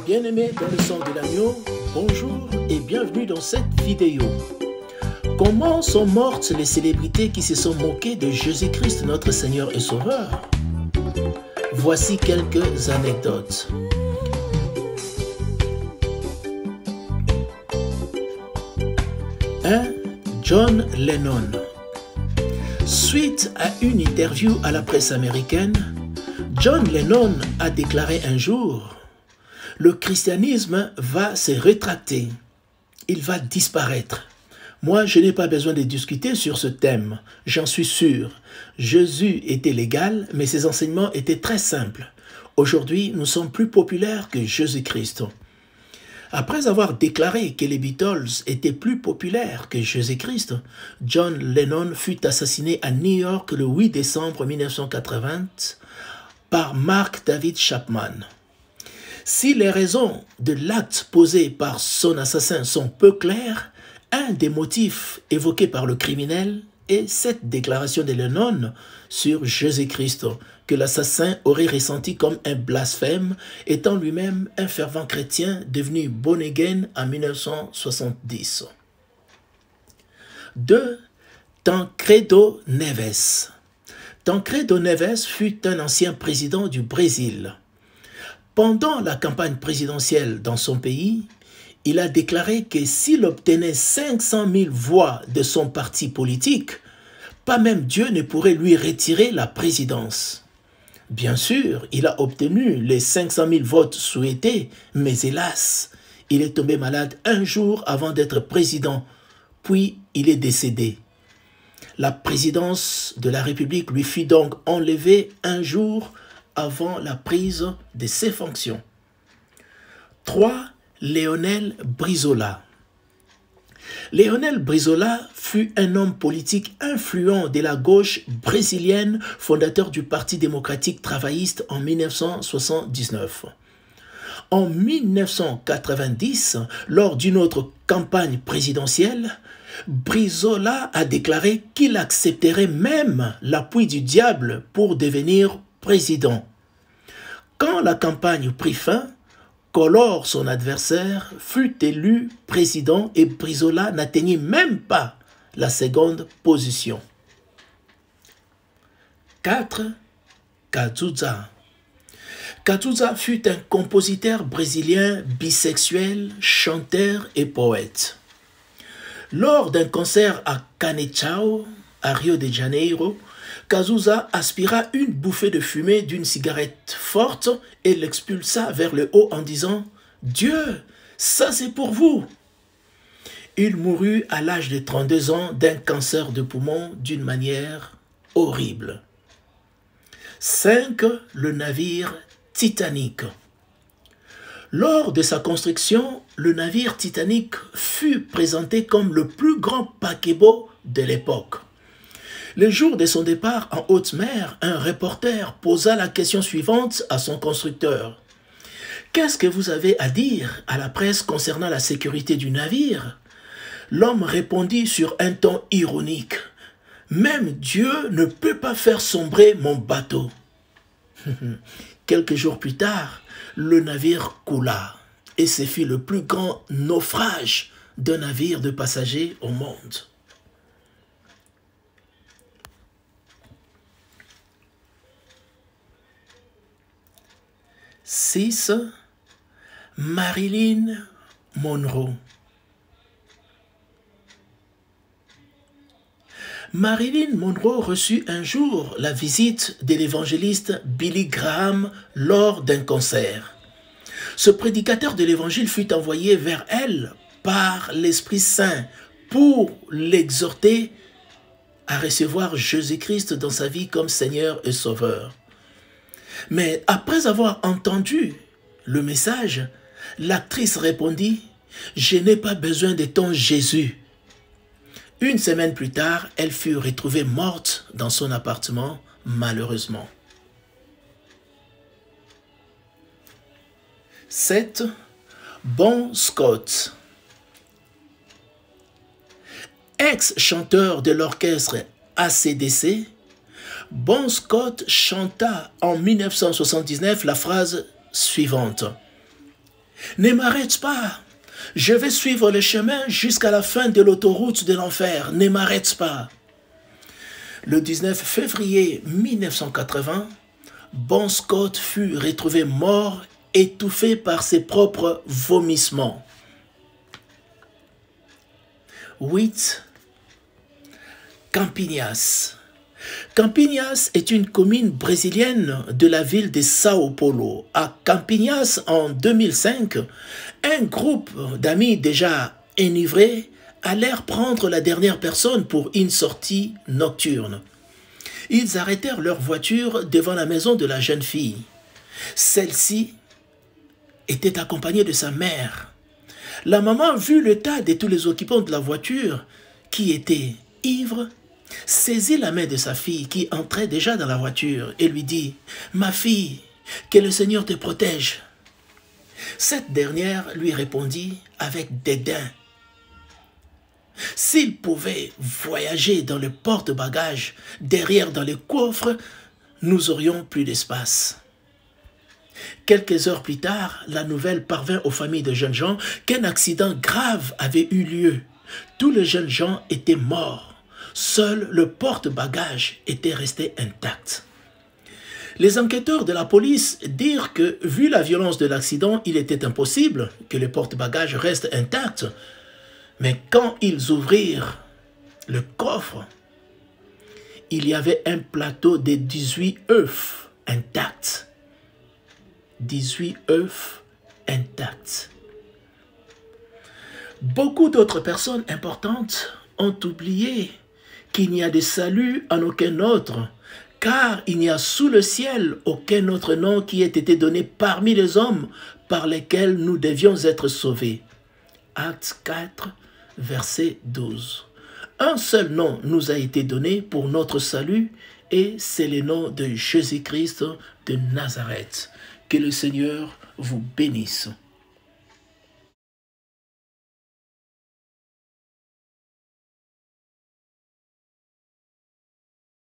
Bien-aimés dans le sang de l'agneau, bonjour et bienvenue dans cette vidéo. Comment sont mortes les célébrités qui se sont moquées de Jésus-Christ, notre Seigneur et Sauveur? Voici quelques anecdotes. 1. John Lennon. Suite à une interview à la presse américaine, John Lennon a déclaré un jour: le christianisme va se rétracter, il va disparaître. Moi, je n'ai pas besoin de discuter sur ce thème, j'en suis sûr. Jésus était légal, mais ses enseignements étaient très simples. Aujourd'hui, nous sommes plus populaires que Jésus-Christ. Après avoir déclaré que les Beatles étaient plus populaires que Jésus-Christ, John Lennon fut assassiné à New York le 8 décembre 1980 par Mark David Chapman. Si les raisons de l'acte posé par son assassin sont peu claires, un des motifs évoqués par le criminel est cette déclaration de Lennon sur Jésus-Christ, que l'assassin aurait ressenti comme un blasphème, étant lui-même un fervent chrétien devenu born again en 1970. 2. Tancredo Neves. Tancredo Neves fut un ancien président du Brésil. Pendant la campagne présidentielle dans son pays, il a déclaré que s'il obtenait 500 000 voix de son parti politique, pas même Dieu ne pourrait lui retirer la présidence. Bien sûr, il a obtenu les 500 000 votes souhaités, mais hélas, il est tombé malade un jour avant d'être président, puis il est décédé. La présidence de la République lui fut donc enlevée un jour avant la prise de ses fonctions. 3. Léonel Brizola. Léonel Brizola fut un homme politique influent de la gauche brésilienne, fondateur du Parti démocratique travailliste en 1979. En 1990, lors d'une autre campagne présidentielle, Brizola a déclaré qu'il accepterait même l'appui du diable pour devenir président. Quand la campagne prit fin, Collor, son adversaire, fut élu président et Brizola n'atteignit même pas la seconde position. 4. Cazuza. Cazuza fut un compositeur brésilien bisexuel, chanteur et poète. Lors d'un concert à Canechao, à Rio de Janeiro, Cazuza aspira une bouffée de fumée d'une cigarette forte et l'expulsa vers le haut en disant « Dieu, ça c'est pour vous !» Il mourut à l'âge de 32 ans d'un cancer de poumon d'une manière horrible. 5. Le navire Titanic. Lors de sa construction, le navire Titanic fut présenté comme le plus grand paquebot de l'époque. Le jour de son départ en haute mer, un reporter posa la question suivante à son constructeur. « Qu'est-ce que vous avez à dire à la presse concernant la sécurité du navire ?» L'homme répondit sur un ton ironique. « Même Dieu ne peut pas faire sombrer mon bateau. » Quelques jours plus tard, le navire coula et ce fut le plus grand naufrage d'un navire de passagers au monde. « 6. Marilyn Monroe. Marilyn Monroe reçut un jour la visite de l'évangéliste Billy Graham lors d'un concert. Ce prédicateur de l'évangile fut envoyé vers elle par l'Esprit Saint pour l'exhorter à recevoir Jésus-Christ dans sa vie comme Seigneur et Sauveur. Mais après avoir entendu le message, l'actrice répondit « Je n'ai pas besoin de ton Jésus ». Une semaine plus tard, elle fut retrouvée morte dans son appartement, malheureusement. 7. Bon Scott. Ex-chanteur de l'orchestre AC/DC, Bon Scott chanta en 1979 la phrase suivante. Ne m'arrête pas. Je vais suivre le chemin jusqu'à la fin de l'autoroute de l'enfer. Ne m'arrête pas. Le 19 février 1980, Bon Scott fut retrouvé mort, étouffé par ses propres vomissements. 8. Campinas. Campinas est une commune brésilienne de la ville de Sao Paulo. À Campinas, en 2005, un groupe d'amis déjà enivrés allèrent prendre la dernière personne pour une sortie nocturne. Ils arrêtèrent leur voiture devant la maison de la jeune fille. Celle-ci était accompagnée de sa mère. La maman vit le tas de tous les occupants de la voiture qui étaient ivres, saisit la main de sa fille qui entrait déjà dans la voiture et lui dit « Ma fille, que le Seigneur te protège ». Cette dernière lui répondit avec dédain. S'il pouvait voyager dans le porte-bagages, derrière dans le coffre, nous aurions plus d'espace. Quelques heures plus tard, la nouvelle parvint aux familles de jeunes gens qu'un accident grave avait eu lieu. Tous les jeunes gens étaient morts. Seul le porte-bagages était resté intact. Les enquêteurs de la police dirent que, vu la violence de l'accident, il était impossible que le porte-bagages reste intact. Mais quand ils ouvrirent le coffre, il y avait un plateau de 18 œufs intacts. 18 œufs intacts. Beaucoup d'autres personnes importantes ont oublié qu'il n'y a de salut en aucun autre, car il n'y a sous le ciel aucun autre nom qui ait été donné parmi les hommes par lesquels nous devions être sauvés. Actes 4, verset 12. Un seul nom nous a été donné pour notre salut, et c'est le nom de Jésus-Christ de Nazareth. Que le Seigneur vous bénisse.